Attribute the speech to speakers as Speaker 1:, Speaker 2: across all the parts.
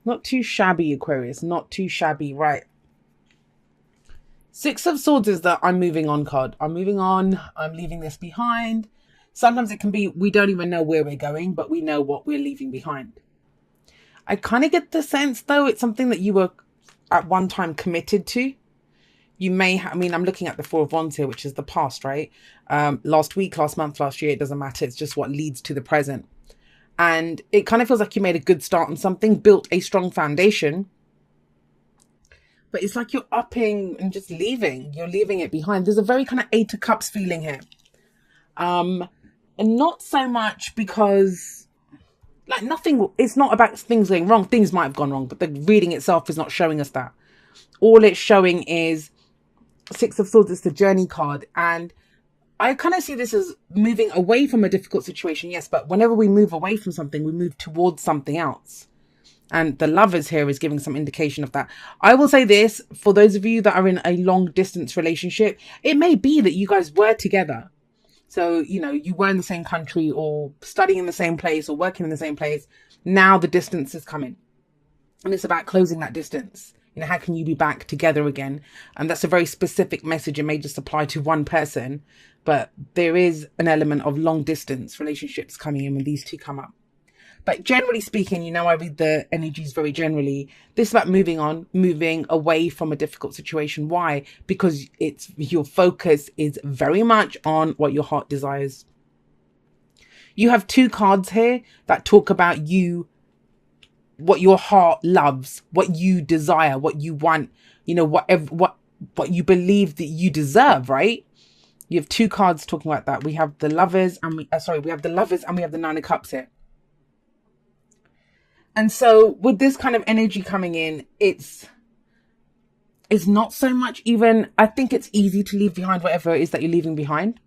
Speaker 1: Not too shabby, Aquarius. Not too shabby. Right. Six of Swords is that I'm moving on card. I'm moving on. I'm leaving this behind. Sometimes it can be we don't even know where we're going, but we know what we're leaving behind. I kind of get the sense, though, it's something that you were at one time committed to. You may I mean, I'm looking at the Four of Wands here, which is the past, right? Last week, last month, last year, it doesn't matter. It's just what leads to the present. And it kind of feels like you made a good start on something, built a strong foundation. But it's like you're upping and just leaving. You're leaving it behind. There's a very kind of Eight of Cups feeling here. And not so much because, like, nothing, it's not about things going wrong. Things might have gone wrong, but the reading itself is not showing us that. All it's showing is Six of Swords is the journey card. And I kind of see this as moving away from a difficult situation, yes, but whenever we move away from something, we move towards something else. And the Lovers here is giving some indication of that. I will say this, for those of you that are in a long distance relationship, it may be that you guys were together. So, you know, you were in the same country or studying in the same place or working in the same place. Now the distance is coming. And it's about closing that distance. You know, how can you be back together again? And that's a very specific message. It may just apply to one person, but there is an element of long distance relationships coming in when these two come up. But generally speaking, you know, I read the energies very generally. This is about moving on, moving away from a difficult situation. Why? Because it's your focus is very much on what your heart desires. You have two cards here that talk about you, what your heart loves, what you desire, what you want, you know, what you believe that you deserve, right? You have two cards talking about that. We have the Lovers and we have the Lovers and we have the Nine of Cups here. And so with this kind of energy coming in, it's not so much even, I think it's easy to leave behind whatever it is that you're leaving behind.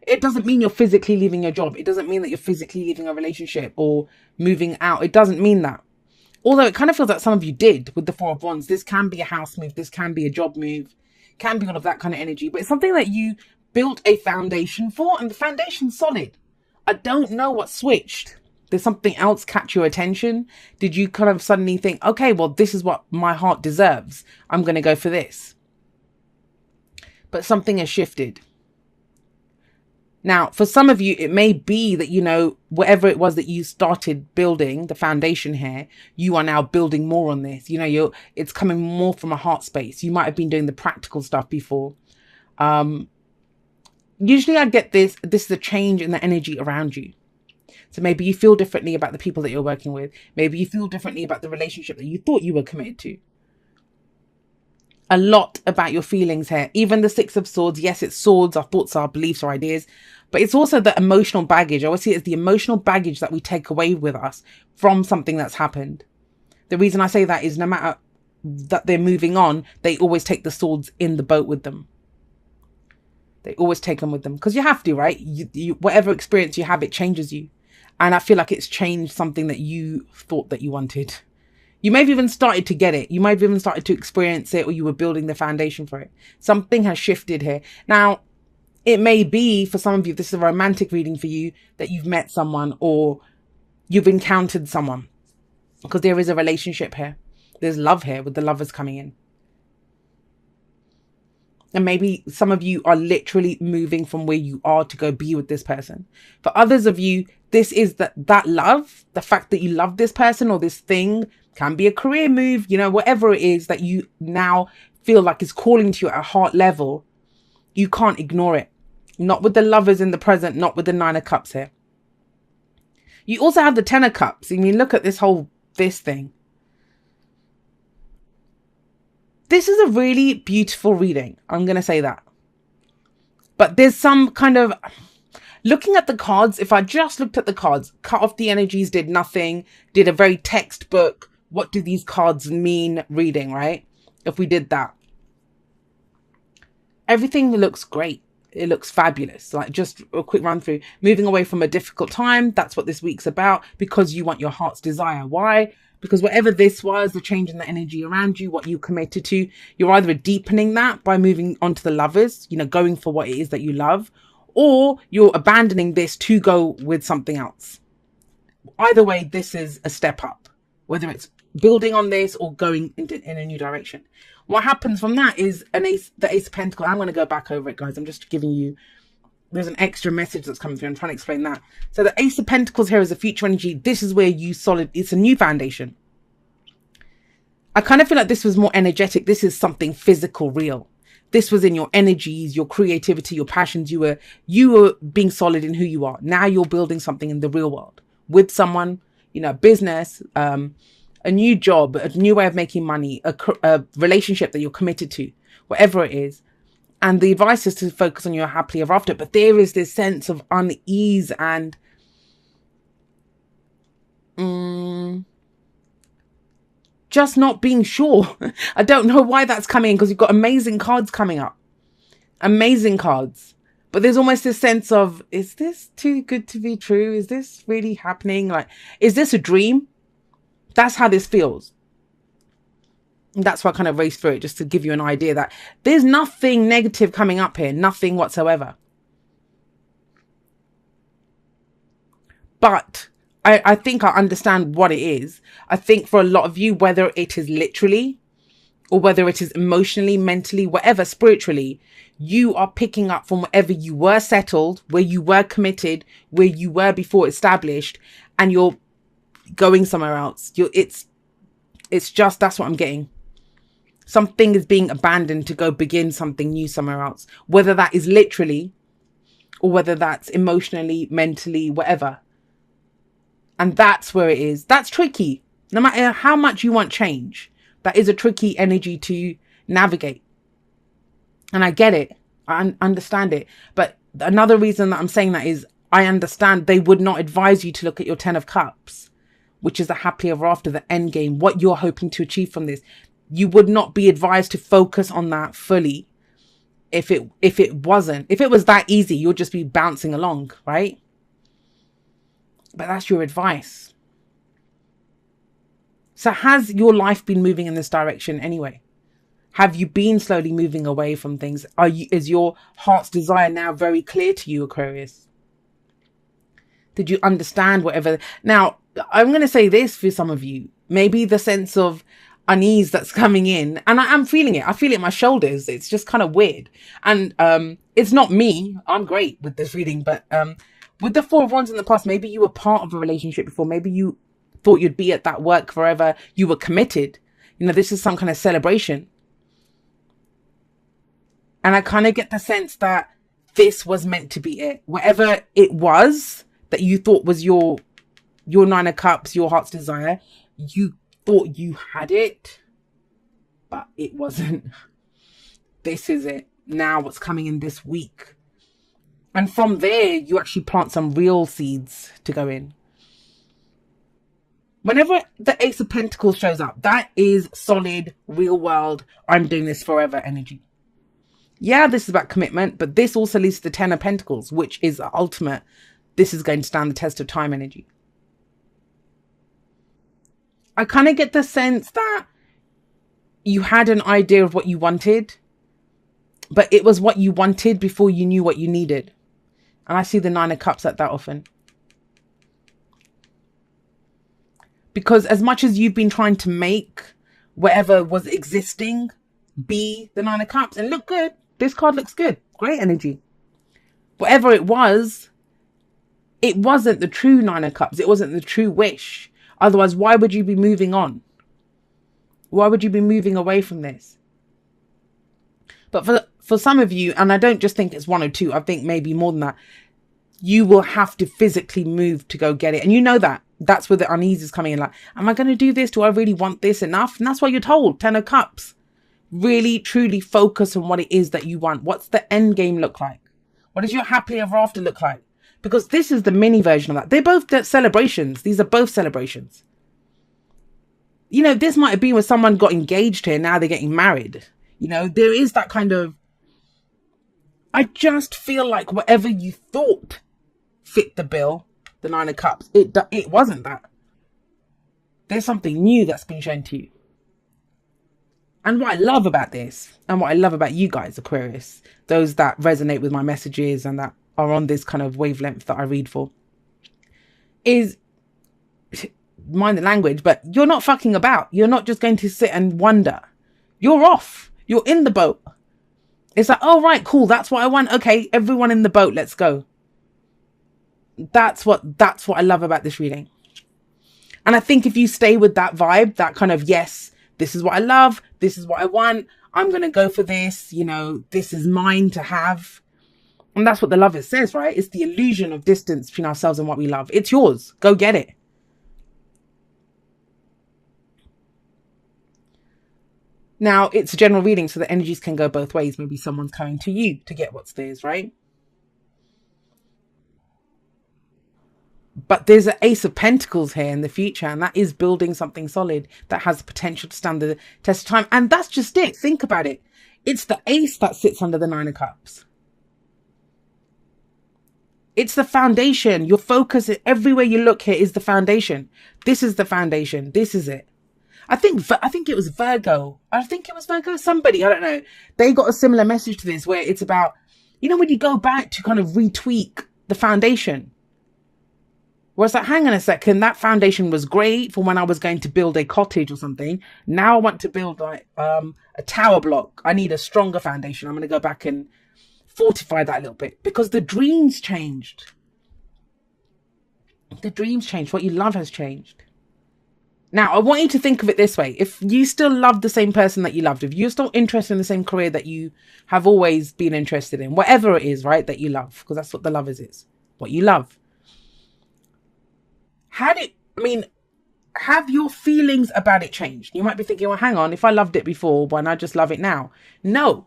Speaker 1: It doesn't mean you're physically leaving your job. It doesn't mean that you're physically leaving a relationship or moving out. It doesn't mean that. Although it kind of feels like some of you did with the Four of Wands. This can be a house move. This can be a job move. Can be all of that kind of energy. But it's something that you built a foundation for, and the foundation's solid. I don't know what switched. Did something else catch your attention? Did you kind of suddenly think, okay, well, this is what my heart deserves. I'm going to go for this. But something has shifted. Now, for some of you, it may be that, you know, whatever it was that you started building, the foundation here, you are now building more on this. You know, it's coming more from a heart space. You might have been doing the practical stuff before. Usually I get this is a change in the energy around you. So maybe you feel differently about the people that you're working with. Maybe you feel differently about the relationship that you thought you were committed to. A lot about your feelings here. Even the Six of Swords. Yes, it's swords, our thoughts, our beliefs, our ideas. But it's also the emotional baggage. I always see it as the emotional baggage that we take away with us from something that's happened. The reason I say that is no matter that they're moving on, they always take the swords in the boat with them. They always take them with them. Because you have to, right? Whatever experience you have, it changes you. And I feel like it's changed something that you thought that you wanted. You may have even started to get it. You might have even started to experience it, or you were building the foundation for it. Something has shifted here. Now, it may be for some of you, this is a romantic reading for you, that you've met someone or you've encountered someone, because there is a relationship here. There's love here with the Lovers coming in. And maybe some of you are literally moving from where you are to go be with this person. For others of you, this is that love, the fact that you love this person or this thing, can be a career move, you know, whatever it is that you now feel like is calling to you at a heart level. You can't ignore it. Not with the Lovers in the present, not with the Nine of Cups here. You also have the Ten of Cups. I mean, look at this thing. This is a really beautiful reading. I'm going to say that. But there's some kind of, looking at the cards, if I just looked at the cards, cut off the energies, did nothing, did a very textbook, what do these cards mean reading, right? If we did that. Everything looks great. It looks fabulous. Like, just a quick run through. Moving away from a difficult time. That's what this week's about, because you want your heart's desire. Why? Because whatever this was, the change in the energy around you, what you committed to, you're either deepening that by moving on to the Lovers, you know, going for what it is that you love, or you're abandoning this to go with something else. Either way, this is a step up, whether it's building on this or going in a new direction. What happens from that is the Ace of Pentacles. I'm going to go back over it, guys. I'm just giving you, there's an extra message that's coming through. I'm trying to explain that. So the Ace of Pentacles here is a future energy. This is where it's a new foundation. I kind of feel like this was more energetic. This is something physical, real. This was in your energies, your creativity, your passions. You were being solid in who you are. Now you're building something in the real world with someone, you know, business, a new job, a new way of making money, a relationship that you're committed to, whatever it is. And the advice is to focus on your happily ever after. But there is this sense of unease and just not being sure. I don't know why that's coming because you've got amazing cards coming up. Amazing cards. But there's almost this sense of, is this too good to be true? Is this really happening? Like, is this a dream? That's how this feels. And that's why I kind of raced through it, just to give you an idea that there's nothing negative coming up here. Nothing whatsoever. But I think I understand what it is. I think for a lot of you, whether it is literally or whether it is emotionally, mentally, whatever, spiritually, you are picking up from wherever you were settled, where you were committed, where you were before established, and you're going somewhere else. It's just, that's what I'm getting. Something is being abandoned to go begin something new somewhere else, whether that is literally or whether that's emotionally, mentally, whatever. And that's where it is. That's tricky. No matter how much you want change, that is a tricky energy to navigate. And I get it. I understand it. But another reason that I'm saying that is I understand they would not advise you to look at your 10 of Cups, which is the happily ever after, the end game, what you're hoping to achieve from this. You would not be advised to focus on that fully if it wasn't. If it was that easy, you'll just be bouncing along, right? But that's your advice. So has your life been moving in this direction anyway? Have you been slowly moving away from things? Is your heart's desire now very clear to you, Aquarius? Did you understand whatever? Now, I'm going to say this for some of you. Maybe the sense of unease that's coming in, and I'm feeling it. I feel it in my shoulders. It's just kind of weird. And it's not me. I'm great with this reading, but with the Four of Wands in the past, maybe you were part of a relationship before. Maybe you thought you'd be at that work forever. You were committed. You know, this is some kind of celebration. And I kind of get the sense that this was meant to be it. Whatever it was that you thought was your 9 of Cups, your heart's desire, you thought you had it, but it wasn't. This is it. Now what's coming in this week. And from there, you actually plant some real seeds to go in. Whenever the Ace of Pentacles shows up, that is solid, real world, I'm doing this forever energy. Yeah, this is about commitment, but this also leads to the 10 of Pentacles, which is the ultimate. This is going to stand the test of time energy. I kind of get the sense that you had an idea of what you wanted, but it was what you wanted before you knew what you needed. And I see the 9 of Cups like that often. Because as much as you've been trying to make whatever was existing be the 9 of Cups and look good, this card looks good, great energy. Whatever it wasn't the true 9 of Cups. It wasn't the true wish. Otherwise, why would you be moving on? Why would you be moving away from this? But for some of you, and I don't just think it's 1 or 2, I think maybe more than that, you will have to physically move to go get it. And you know that. That's where the unease is coming in. Like, am I going to do this? Do I really want this enough? And that's why you're told, 10 of Cups. Really, truly focus on what it is that you want. What's the end game look like? What does your happily ever after look like? Because this is the mini version of that. They're both celebrations. These are both celebrations. You know, this might have been when someone got engaged here. Now they're getting married. You know, there is that kind of... I just feel like whatever you thought fit the bill, the 9 of Cups, it wasn't that. There's something new that's been shown to you. And what I love about this, and what I love about you guys, Aquarius, those that resonate with my messages and that are on this kind of wavelength that I read for, is mind the language, but you're not fucking about. You're not just going to sit and wonder. You're off. You're in the boat. It's like, oh, right, cool. That's what I want. Okay, everyone in the boat. Let's go. That's what I love about this reading. And I think if you stay with that vibe, that kind of, yes, this is what I love. This is what I want. I'm going to go for this. You know, this is mine to have. And that's what the lover says, right? It's the illusion of distance between ourselves and what we love. It's yours. Go get it. Now, it's a general reading, so the energies can go both ways. Maybe someone's coming to you to get what's theirs, right? But there's an Ace of Pentacles here in the future, and that is building something solid that has the potential to stand the test of time. And that's just it. Think about it. It's the Ace that sits under the Nine of Cups. It's the foundation. Your focus, everywhere you look here, is the foundation. This is the foundation. This is it. I think it was Virgo. Somebody, I don't know. They got a similar message to this where it's about, you know, when you go back to kind of retweak the foundation. Where it's like, hang on a second, that foundation was great for when I was going to build a cottage or something. Now I want to build like a tower block. I need a stronger foundation. I'm going to go back and fortify that a little bit because the dreams changed. The dreams changed. What you love has changed. Now, I want you to think of it this way. If you still love the same person that you loved, if you're still interested in the same career that you have always been interested in, whatever it is, right, that you love, because that's what the lovers is, what you love. Have your feelings about it changed? You might be thinking, well, hang on, if I loved it before, why not just love it now? No,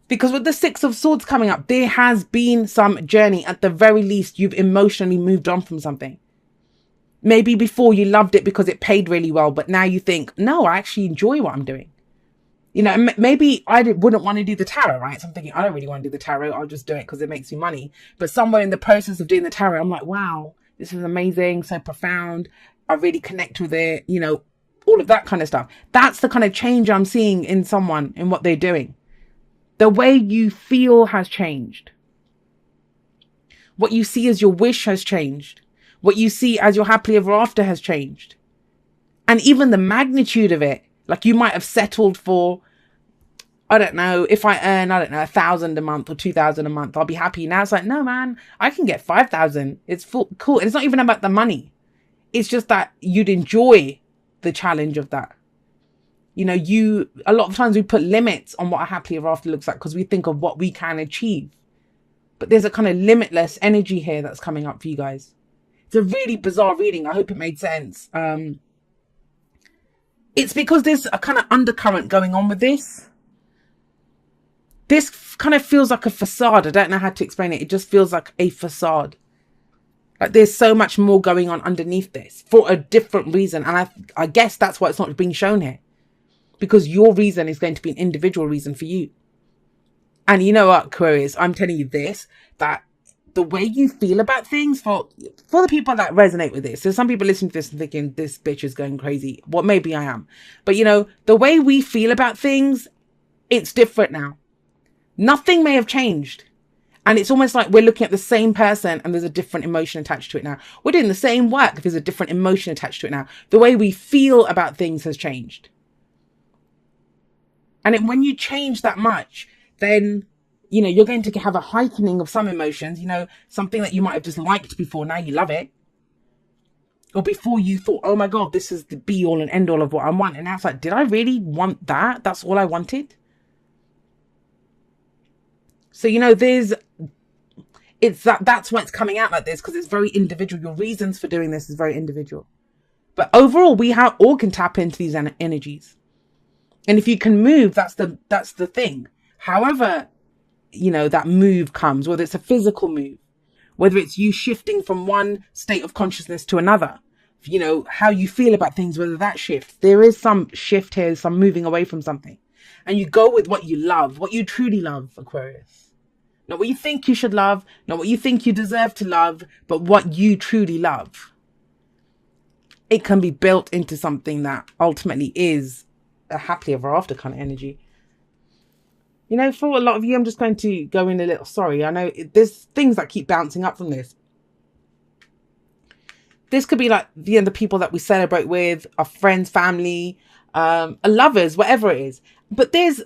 Speaker 1: because with the Six of Swords coming up, there has been some journey. At the very least, you've emotionally moved on from something. Maybe before you loved it because it paid really well, but now you think, no, I actually enjoy what I'm doing. You know, maybe I wouldn't want to do the tarot, right? So I'm thinking, I don't really want to do the tarot. I'll just do it because it makes me money. But somewhere in the process of doing the tarot, I'm like, wow, this is amazing, so profound. I really connect with it, you know, all of that kind of stuff. That's the kind of change I'm seeing in someone, in what they're doing. The way you feel has changed. What you see as your wish has changed. What you see as your happily ever after has changed. And even the magnitude of it, like you might have settled for, I don't know, if I earn, I don't know, 1,000 a month or 2,000 a month, I'll be happy. Now it's like, no, man, I can get 5,000. It's cool. And it's not even about the money. It's just that you'd enjoy the challenge of that. You know, a lot of times we put limits on what a happily ever after looks like because we think of what we can achieve. But there's a kind of limitless energy here that's coming up for you guys. It's a really bizarre reading. I hope it made sense. It's because there's a kind of undercurrent going on with this. This kind of feels like a facade. I don't know how to explain it. It just feels like a facade. Like there's so much more going on underneath this for a different reason. And I guess that's why it's not being shown here. Because your reason is going to be an individual reason for you. And you know what, Aquarius, I'm telling you this, that the way you feel about things, for the people that resonate with this, there's some people listening to this and thinking, this bitch is going crazy. Well, maybe I am. But you know, the way we feel about things, it's different now. Nothing may have changed. And it's almost like we're looking at the same person and there's a different emotion attached to it now. We're doing the same work. There's a different emotion attached to it now. The way we feel about things has changed. And when you change that much, then, you know, you're going to have a heightening of some emotions, you know, something that you might have just liked before. Now you love it. Or before you thought, oh my God, this is the be all and end all of what I want. And now it's like, did I really want that? That's all I wanted. So, you know, that's why it's coming out like this, because it's very individual. Your reasons for doing this is very individual. But overall, we all can tap into these energies. And if you can move, that's the thing. However, you know, that move comes, whether it's a physical move, whether it's you shifting from one state of consciousness to another, you know, how you feel about things, whether that shifts. There is some shift here, some moving away from something. And you go with what you love, what you truly love, Aquarius. Not what you think you should love, not what you think you deserve to love, but what you truly love. It can be built into something that ultimately is a happily ever after kind of energy. You know, for a lot of you, I'm just going to go in a little, sorry, I know there's things that keep bouncing up from this. This could be like the people that we celebrate with, our friends, family, lovers, whatever it is. But there's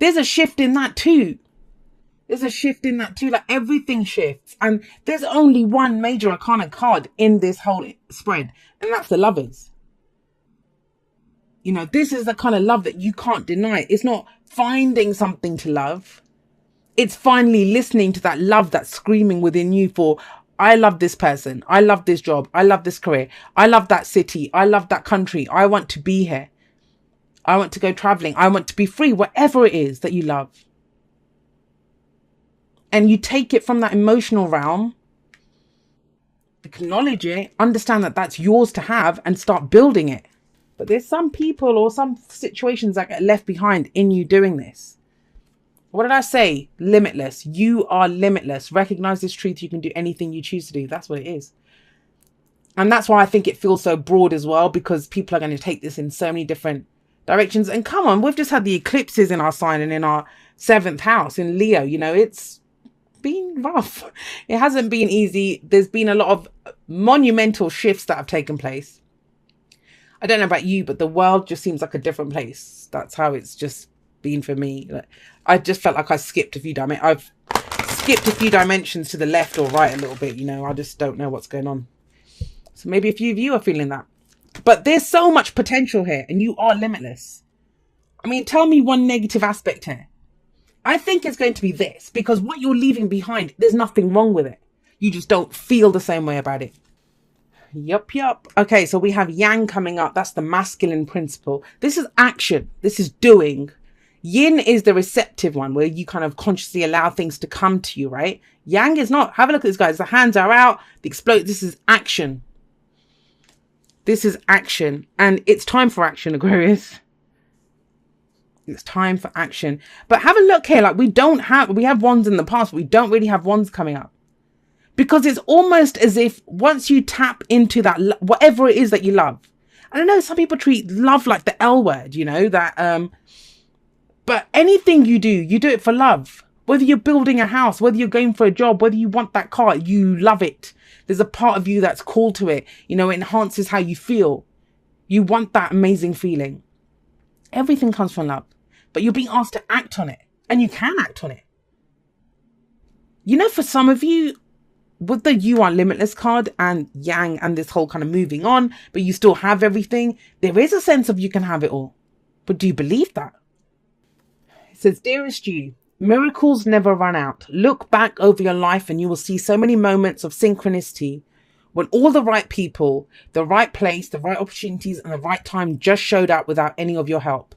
Speaker 1: a shift in that too. There's a shift in that too. Like everything shifts. And there's only one major arcana card in this whole spread. And that's the Lovers. You know, this is the kind of love that you can't deny. It's not finding something to love. It's finally listening to that love that's screaming within you for, I love this person. I love this job. I love this career. I love that city. I love that country. I want to be here. I want to go traveling. I want to be free, whatever it is that you love. And you take it from that emotional realm, acknowledge it, understand that that's yours to have, and start building it. But there's some people or some situations that get left behind in you doing this. What did I say? Limitless. You are limitless. Recognize this truth. You can do anything you choose to do. That's what it is. And that's why I think it feels so broad as well, because people are going to take this in so many different directions. And come on, we've just had the eclipses in our sign and in our 7th house in Leo. You know, it's been rough. It hasn't been easy. There's been a lot of monumental shifts that have taken place. I don't know about you, but the world just seems like a different place. That's how it's just been for me. I just felt like I skipped a few dimensions. I've skipped a few dimensions to the left or right a little bit. You know, I just don't know what's going on. So maybe a few of you are feeling that. But there's so much potential here, and you are limitless. I mean, tell me one negative aspect here. I think it's going to be this, because what you're leaving behind, there's nothing wrong with it. You just don't feel the same way about it. Yup. Okay, so we have Yang coming up. That's the masculine principle. This is action. This is doing. Yin is the receptive one, where you kind of consciously allow things to come to you, right? Yang is not. Have a look at this, guys. The hands are out. The explode. This is action. This is action. And it's time for action, Aquarius. It's time for action. But have a look here. Like we have wands in the past, but we don't really have wands coming up. Because it's almost as if once you tap into that, whatever it is that you love. I don't know, some people treat love like the L word, you know, that, but anything you do it for love. Whether you're building a house, whether you're going for a job, whether you want that car, you love it. There's a part of you that's called to it. You know, it enhances how you feel. You want that amazing feeling. Everything comes from love, but you're being asked to act on it, and you can act on it. You know, for some of you, with the You Are Limitless card and Yang and this whole kind of moving on, but you still have everything, there is a sense of you can have it all. But do you believe that? It says, dearest you, miracles never run out. Look back over your life and you will see so many moments of synchronicity when all the right people, the right place, the right opportunities and the right time just showed up without any of your help.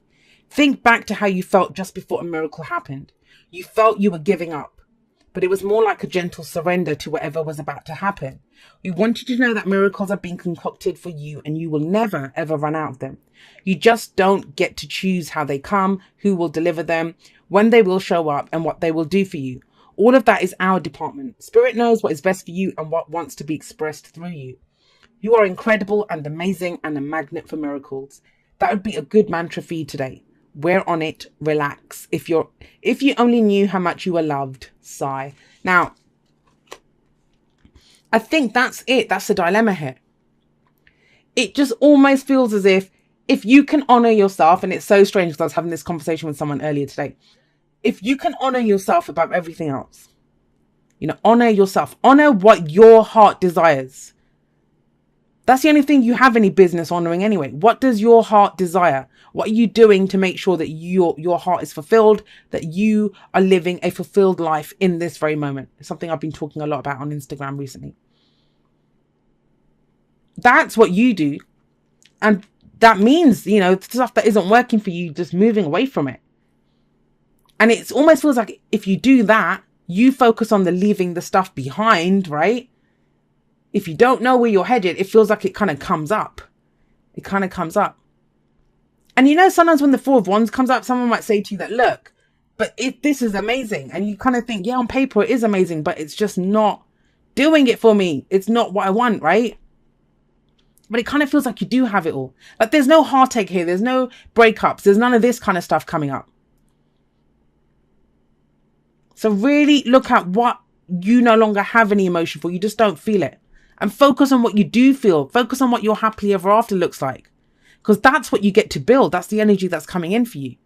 Speaker 1: Think back to how you felt just before a miracle happened. You felt you were giving up, but it was more like a gentle surrender to whatever was about to happen. We want you to know that miracles are being concocted for you and you will never, ever run out of them. You just don't get to choose how they come, who will deliver them, when they will show up and what they will do for you. All of that is our department. Spirit knows what is best for you and what wants to be expressed through you. You are incredible and amazing and a magnet for miracles. That would be a good mantra for you today. We're on it. Relax. If you only knew how much you were loved, sigh. Now, I think that's it. That's the dilemma here. It just almost feels as if you can honor yourself, and it's so strange because I was having this conversation with someone earlier today. If you can honor yourself above everything else, you know, honor yourself, honor what your heart desires. That's the only thing you have any business honoring anyway. What does your heart desire? What are you doing to make sure that your heart is fulfilled, that you are living a fulfilled life in this very moment? It's something I've been talking a lot about on Instagram recently. That's what you do. And that means, you know, stuff that isn't working for you, just moving away from it. And it almost feels like if you do that, you focus on the leaving the stuff behind, right? If you don't know where you're headed, it feels like it kind of comes up. It kind of comes up. And you know, sometimes when the Four of Wands comes up, someone might say to you that, look, but this is amazing. And you kind of think, yeah, on paper it is amazing, but it's just not doing it for me. It's not what I want, right? But it kind of feels like you do have it all. Like there's no heartache here. There's no breakups. There's none of this kind of stuff coming up. So really look at what you no longer have any emotion for. You just don't feel it. and focus on what you do feel. Focus on what your happily ever after looks like, because that's what you get to build. That's the energy that's coming in for you.